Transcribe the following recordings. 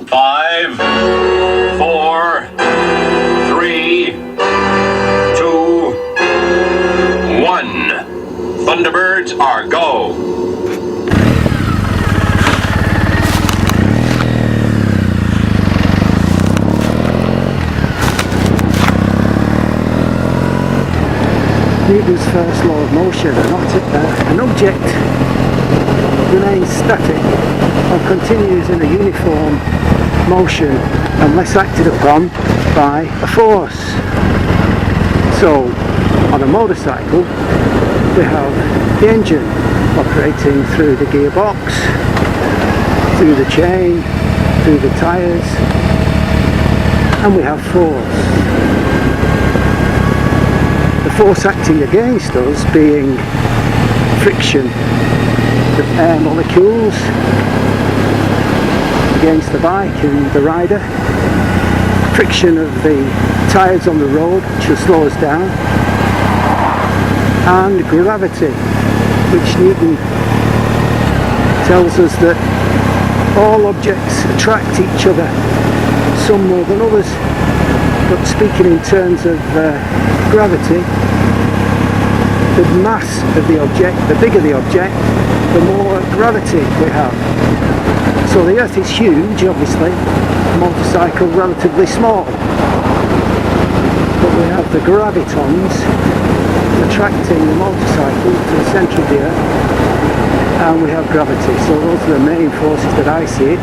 5, 4, 3, 2, 1. Thunderbirds are go. Newton's first law of motion, an object remains static or continues in a uniform motion unless acted upon by a force. So, on a motorcycle, we have the engine operating through the gearbox, through the chain, through the tyres, and we have force. The force acting against us being friction of air molecules against the bike and the rider, friction of the tyres on the road which will slow us down, and gravity, which Newton tells us that all objects attract each other, some more than others, but speaking in terms of gravity, the mass of the object, the bigger the object, the more gravity we have. So the Earth is huge, obviously, the motorcycle relatively small, but we have the gravitons attracting the motorcycle to the centre of the Earth, and we have gravity. So those are the main forces that I see it,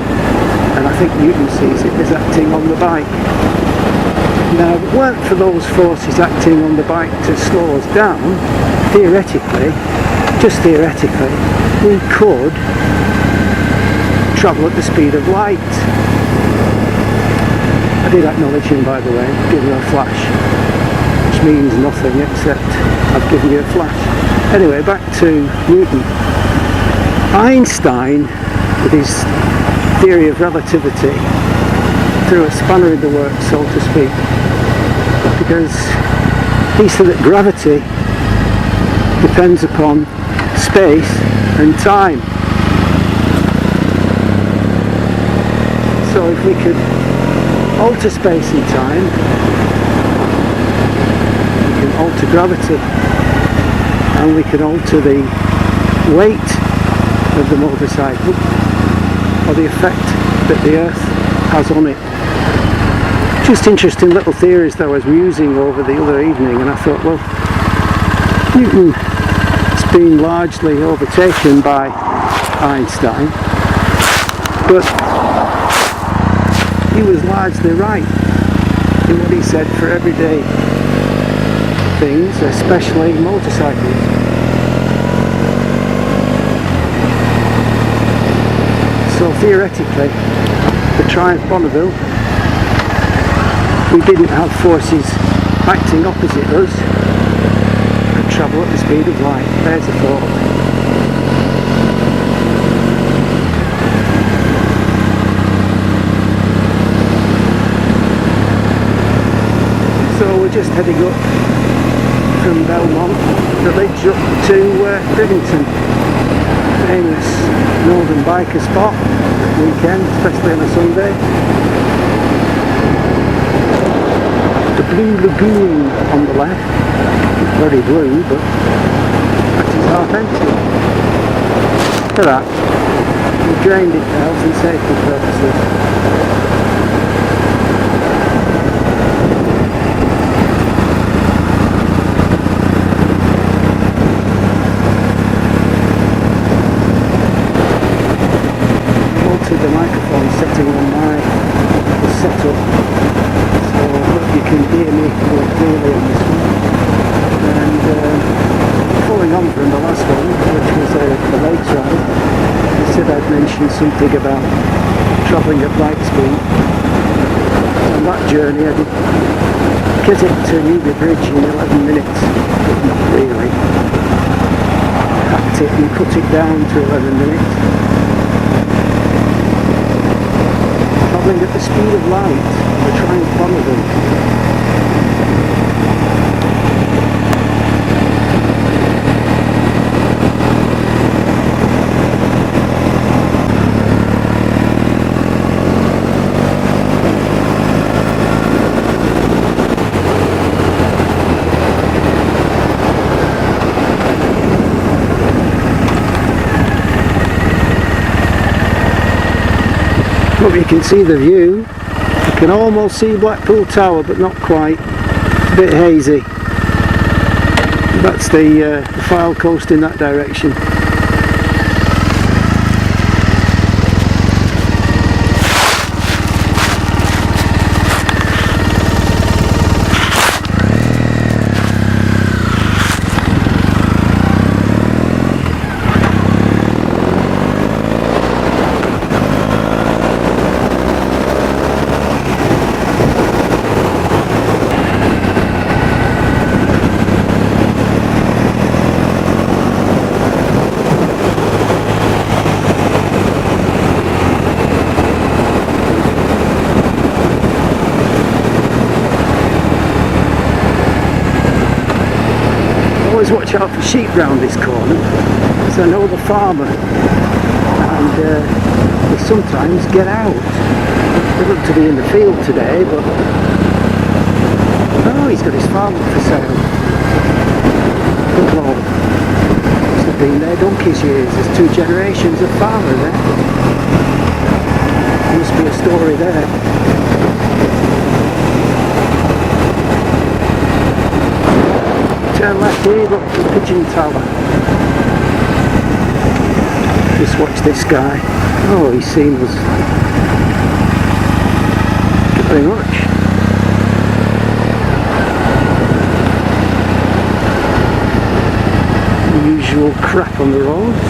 and I think Newton sees it as acting on the bike. Now, if it weren't for those forces acting on the bike to slow us down, theoretically, just theoretically, we could travel at the speed of light. I did acknowledge him, by the way, give him a flash, which means nothing except I've given you a flash. Anyway, back to Newton. Einstein, with his theory of relativity, threw a spanner in the works, so to speak, because he said that gravity depends upon space and time. So if we could alter space and time, we can alter gravity, and we can alter the weight of the motorcycle or the effect that the Earth has on it. Just interesting little theories that I was musing over the other evening, and I thought, well, Newton has been largely overtaken by Einstein, but he was largely right in what he said for everyday things, especially motorcycles. So theoretically, the Triumph Bonneville, we didn't have forces acting opposite us, could travel at the speed of light. There's a thought. So we're just heading up from Belmont village up to Rivington, famous northern biker spot at weekend, especially on a Sunday. The Blue Lagoon on the left, it's very blue, but that is half empty. Look at that, we drained it for health and safety purposes. The microphone setting on my setup, so I hope you can hear me more clearly on this one. And following on from the last one, which was a lakes ride, I said I'd mentioned something about travelling at light speed. On that journey I did Keswick to Newbury Bridge in 11 minutes, but not really. Hacked it and cut it down to 11 minutes. Travelling at the speed of light, we're trying to follow them. Hope you can see the view. You can almost see Blackpool Tower, but not quite. It's a bit hazy. That's the Fylde coast in that direction. Watch out for sheep round this corner, because I know the farmer, and they sometimes get out. They look to be in the field today, but oh, he's got his farm up for sale. Good lord, must have been there donkey's years. There's 2 generations of farmer there. There must be a story there. Turn left here, look for the pigeon tower. Just watch this guy. Oh, he's seen us. Thank you very much. The usual crap on the roads.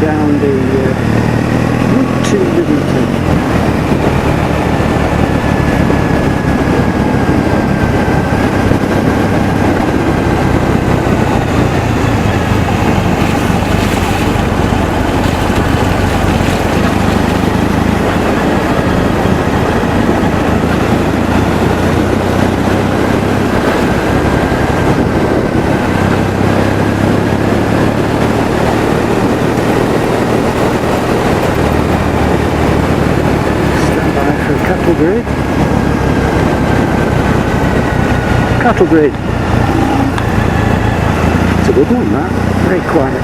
Down the route to Rivington. Cattle grid. It's a good one, that. Very quiet.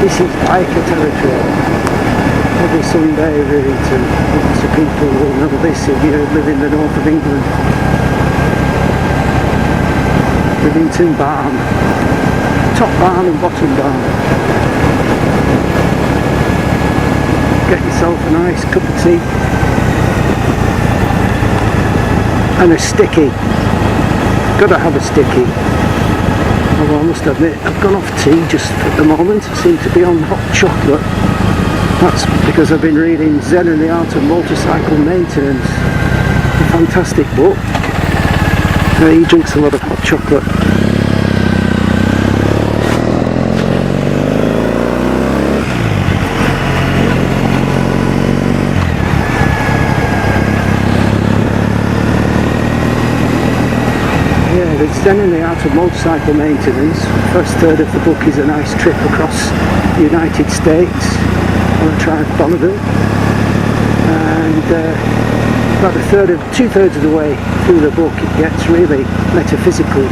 This is biker territory. Every Sunday, Rivington. Lots of people will know this if you live in the north of England. Rivington Barn. Top barn and bottom barn. Get yourself a nice cup of tea and a sticky. Gotta have a sticky. Although I must admit, I've gone off tea just at the moment. I seem to be on hot chocolate. That's because I've been reading Zen and the Art of Motorcycle Maintenance. A fantastic book. He drinks a lot of hot chocolate. The Zen and the Art of Motorcycle Maintenance. First third of the book is a nice trip across the United States on a drive Bonneville, and about 2/3 of the way through the book it gets really metaphysical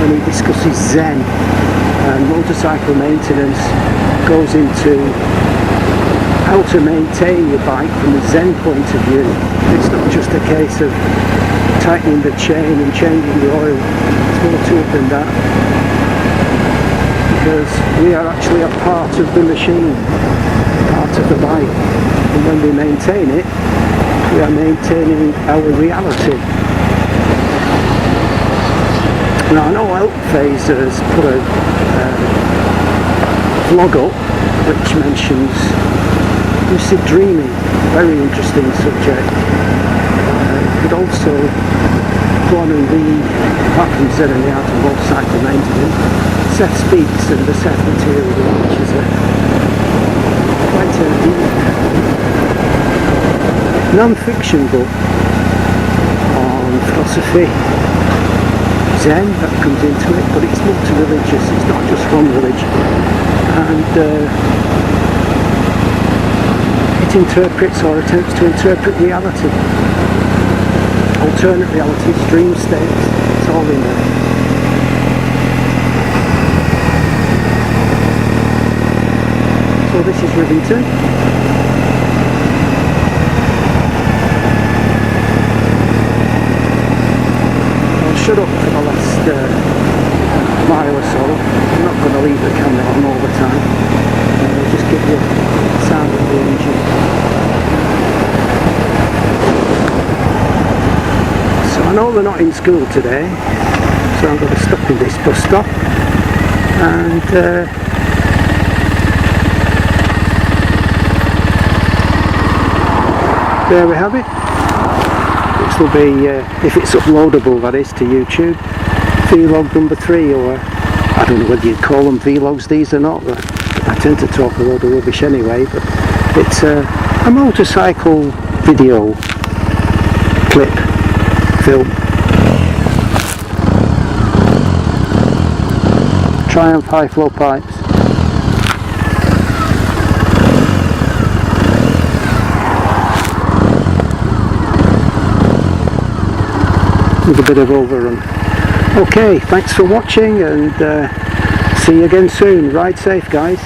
when he discusses Zen, and motorcycle maintenance goes into how to maintain your bike from the Zen point of view. It's not just a case of tightening the chain and changing the oil. It's more to it than that, because we are actually a part of the machine, part of the bike, and when we maintain it, we are maintaining our reality. Now I know Elk Phase has put a vlog up which mentions lucid dreaming, very interesting subject. Could also go on and read, apart from Zen and the Art of Motorcycle Maintenance, Seth Speaks and the Seth Material, which is quite a deep non-fiction book on philosophy zen that comes into it, but it's multi-religious, it's not just one religion. And it interprets or attempts to interpret reality. Alternate realities, dream states, it's all in there. So this is Rivington. I'll shut up for the last mile or so. I'm not going to leave the camera on all the time. I'll just get you the sound of the engine. So I know they're not in school today, so I'm going to stop in this bus stop and there we have it. This will be, if it's uploadable that is, to YouTube, vlog number 3, or I don't know whether you'd call them vlogs these or not, but I tend to talk a load of rubbish anyway, but it's a motorcycle video clip film. Triumph high flow pipes. With a bit of overrun. Okay, thanks for watching, and see you again soon. Ride safe, guys.